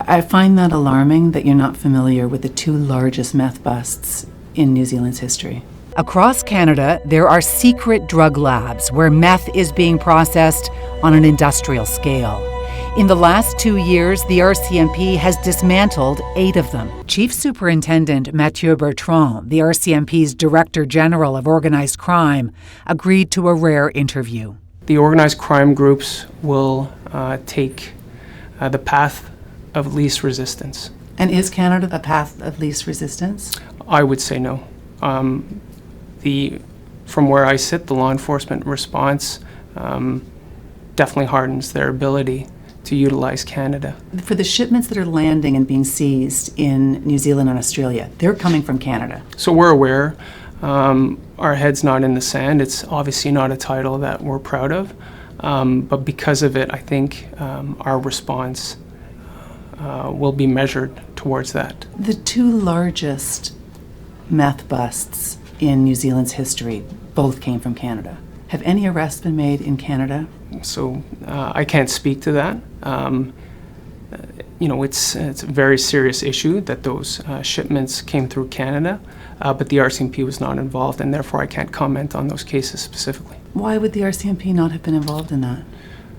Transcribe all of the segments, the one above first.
I find that alarming that you're not familiar with the two largest meth busts in New Zealand's history. Across Canada, there are secret drug labs where meth is being processed on an industrial scale. In the last 2 years, the RCMP has dismantled 8 of them. Chief Superintendent Mathieu Bertrand, the RCMP's Director General of Organized Crime, agreed to a rare interview. The organized crime groups will take the path of least resistance. And is Canada the path of least resistance? I would say no. From where I sit, the law enforcement response definitely hardens their ability to utilize Canada. For the shipments that are landing and being seized in New Zealand and Australia, they're coming from Canada. So we're aware. Our head's not in the sand. It's obviously not a title that we're proud of. But because of it, I think our response will be measured towards that. The two largest meth busts in New Zealand's history both came from Canada. Have any arrests been made in Canada? So I can't speak to that. It's a very serious issue that those shipments came through Canada, but the RCMP was not involved, and therefore I can't comment on those cases specifically. Why would the RCMP not have been involved in that?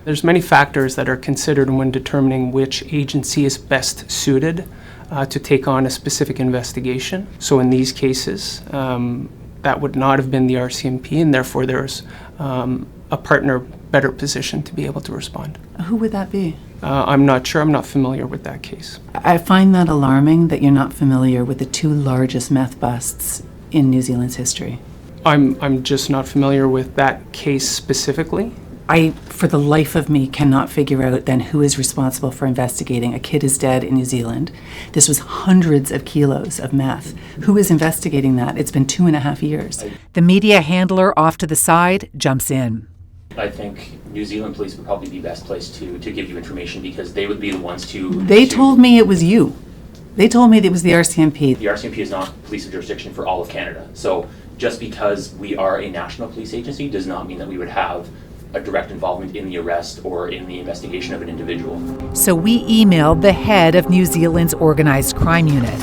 There's many factors that are considered when determining which agency is best suited to take on a specific investigation. So in these cases, that would not have been the RCMP, and therefore there's a partner better positioned to be able to respond. Who would that be? I'm not sure. I'm not familiar with that case. I find that alarming that you're not familiar with the two largest meth busts in New Zealand's history. I'm just not familiar with that case specifically. I, for the life of me, cannot figure out then who is responsible for investigating. A kid is dead in New Zealand. This was hundreds of kilos of meth. Who is investigating that? It's been 2.5 years. The media handler off to the side jumps in. I think New Zealand police would probably be best placed to give you information because they would be the ones to... They told me it was you. They told me that it was the RCMP. The RCMP is not police of jurisdiction for all of Canada. So just because we are a national police agency does not mean that we would have a direct involvement in the arrest or in the investigation of an individual. So we emailed the head of New Zealand's organized crime unit.